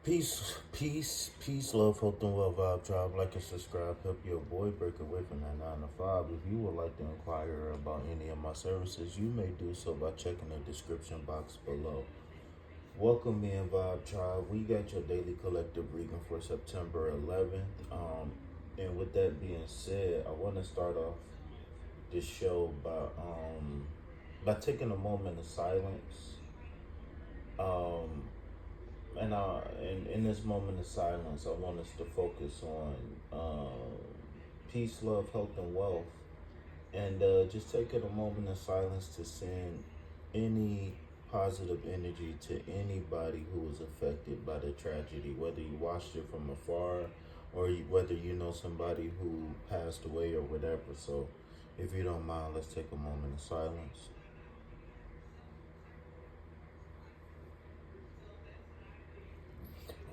Peace, love, health, and well vibe tribe. Like and subscribe, help your boy break away from that 9 to 5. If you would like to inquire about any of my services, you may do so by checking the description box below. Welcome in, Vibe Tribe. We got your daily collective reading for September 11th. And with that being said, I want to start off this show by taking a moment of silence. And in this moment of silence, I want us to focus on peace, love, health, and wealth. And just taking a moment of silence to send any positive energy to anybody who was affected by the tragedy, whether you watched it from afar or whether you know somebody who passed away or whatever. So if you don't mind, let's take a moment of silence.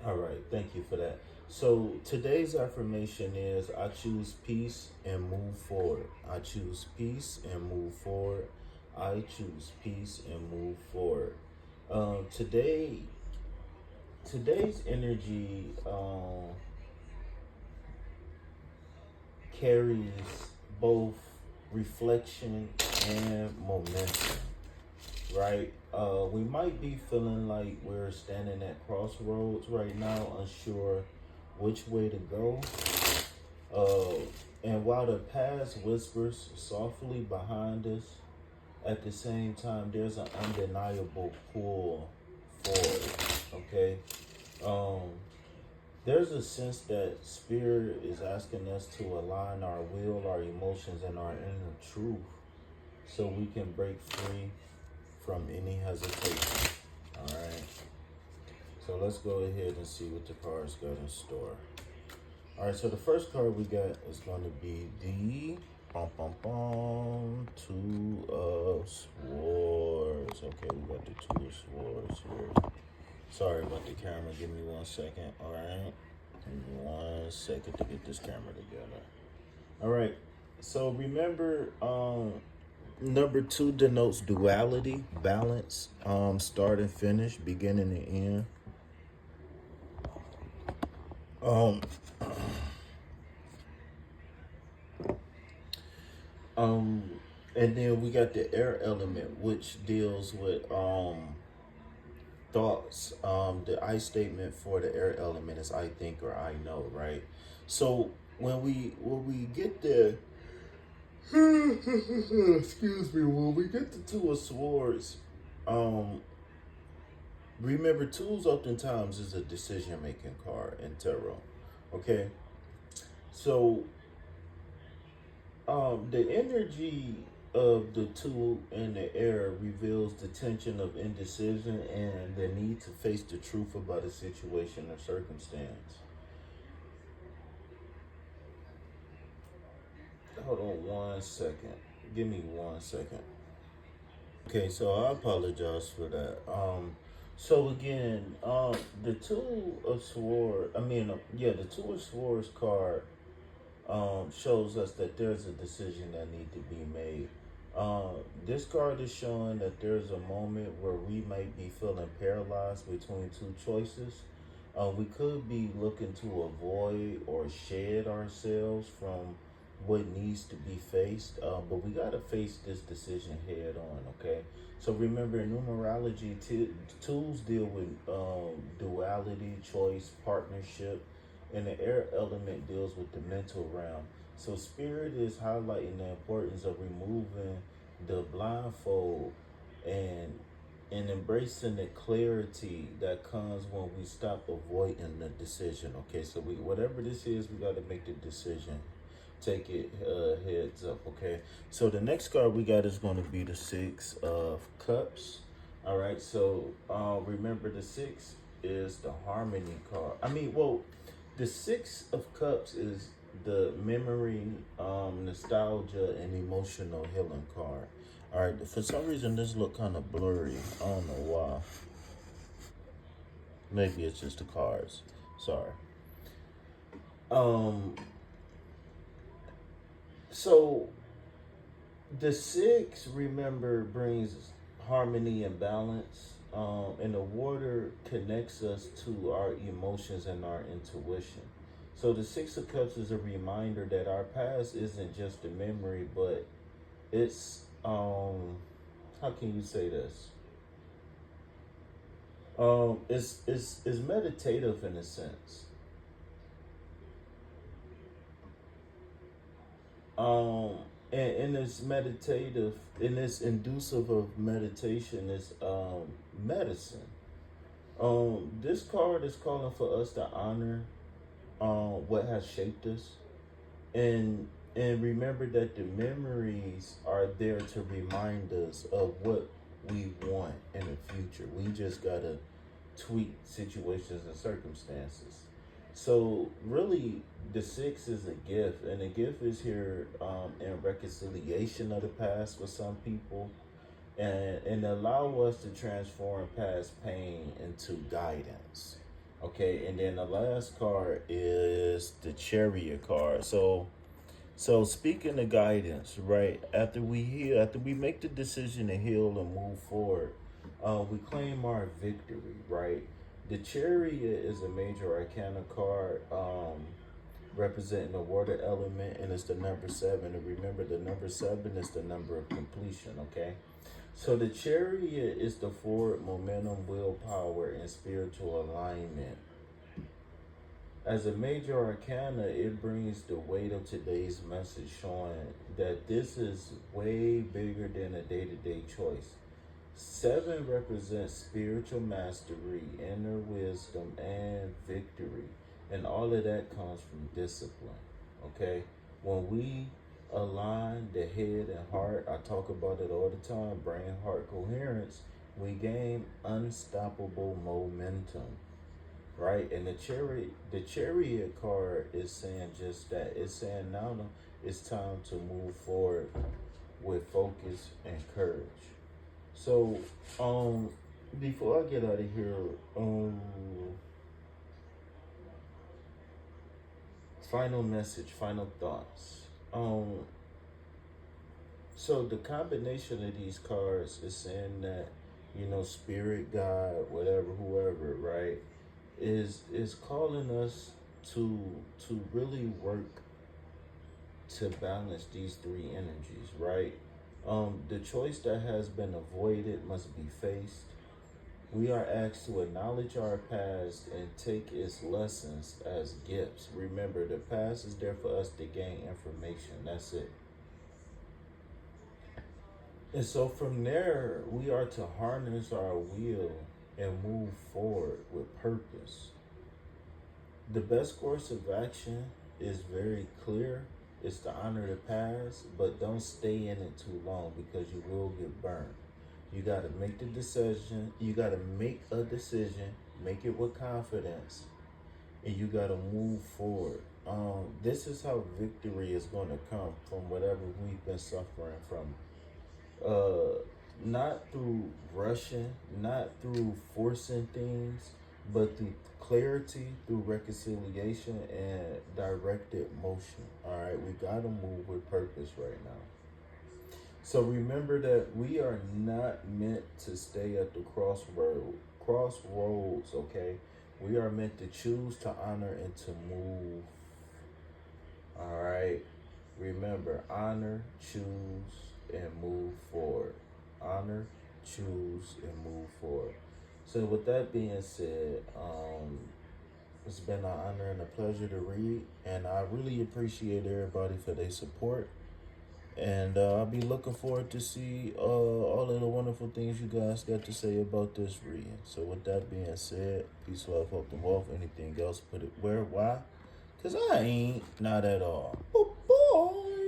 All right, thank you for that. So today's affirmation is I choose peace and move forward. I choose peace and move forward. I choose peace and move forward. Today's energy carries both reflection and momentum, right? We might be feeling like we're standing at crossroads right now, unsure which way to go. And while the past whispers softly behind us, at the same time, there's an undeniable pull forward, okay? There's a sense that spirit is asking us to align our will, our emotions, and our inner truth so we can break free from any hesitation. All right. So let's go ahead and see what the cards got in store. All right. So the first card we got is going to be the Two of Swords. Okay, we got the Two of Swords here. Sorry about the camera. Give me 1 second. All right. Give me 1 second to get this camera together. All right. So remember, number 2 denotes duality, balance, start and finish, beginning and end. And then we got the air element, which deals with thoughts. The I statement for the air element is I think or I know, right? So when we get the excuse me, when we get the Two of Swords, remember twos oftentimes is a decision making card in tarot. Okay. So the energy of the two in the air reveals the tension of indecision and the need to face the truth about a situation or circumstance. Hold on 1 second. Give me 1 second. Okay, so I apologize for that. So again, the Two of Swords, the Two of Swords card shows us that there's a decision that needs to be made. This card is showing that there's a moment where we might be feeling paralyzed between two choices. We could be looking to avoid or shed ourselves from what needs to be faced, but we got to face this decision head on, okay? So remember, in numerology, tools deal with duality, choice, partnership, and the air element deals with the mental realm. So spirit is highlighting the importance of removing the blindfold and embracing the clarity that comes when we stop avoiding the decision. Okay, so whatever this is, we got to make the decision. Take it heads up, okay? So the next card we got is going to be the Six of Cups. All right, so remember the six is the harmony card. The Six of Cups is the memory, nostalgia, and emotional healing card. All right, for some reason this look kind of blurry. I don't know why. Maybe it's just the cards. Sorry. So the six, remember, brings harmony and balance. And the water connects us to our emotions and our intuition. So the Six of Cups is a reminder that our past isn't just a memory, but it's how can you say this? It's meditative in a sense. Um, and it's meditative, and it's inducive of meditation is medicine. This card is calling for us to honor what has shaped us, and remember that the memories are there to remind us of what we want in the future. We just gotta tweak situations and circumstances. So really, the six is a gift, and the gift is here in reconciliation of the past for some people, and allow us to transform past pain into guidance. Okay, and then the last card is the Chariot card. So speaking of guidance, right? After we heal, after we make the decision to heal and move forward, we claim our victory, right? The Chariot is a major arcana card, representing the water element, and it's the number seven. And remember, the number seven is the number of completion. Okay, so the Chariot is the forward momentum, willpower, and spiritual alignment. As a major arcana, it brings the weight of today's message, showing that this is way bigger than a day-to-day choice. Seven represents spiritual mastery, inner wisdom, and victory. And all of that comes from discipline. Okay? When we align the head and heart, I talk about it all the time, brain heart coherence, we gain unstoppable momentum. Right? And the chariot card is saying just that. It's saying now it's time to move forward with focus and courage. So, before I get out of here, final message, final thoughts. So the combination of these cards is saying that, spirit, God, whatever, whoever, right, is calling us to really work to balance these three energies, right? The choice that has been avoided must be faced. We are asked to acknowledge our past and take its lessons as gifts. Remember, the past is there for us to gain information. That's it. And so from there, we are to harness our will and move forward with purpose. The best course of action is very clear. It's to honor the past, but don't stay in it too long because you will get burned. You got to make the decision. You got to make a decision, make it with confidence, and you got to move forward. This is how victory is going to come from whatever we've been suffering from. Not through rushing, not through forcing things, but through clarity, through reconciliation, and directed motion. All right, we got to move with purpose right now. So remember that we are not meant to stay at the crossroads, okay? We are meant to choose to honor and to move. All right. Remember, honor, choose, and move forward. Honor, choose, and move forward. So with that being said, it's been an honor and a pleasure to read, and I really appreciate everybody for their support. And I'll be looking forward to see all of the wonderful things you guys got to say about this reading. So with that being said, peace, love, hope, and wealth. Anything else, put it where, why? Because I ain't, not at all. Oh, boy.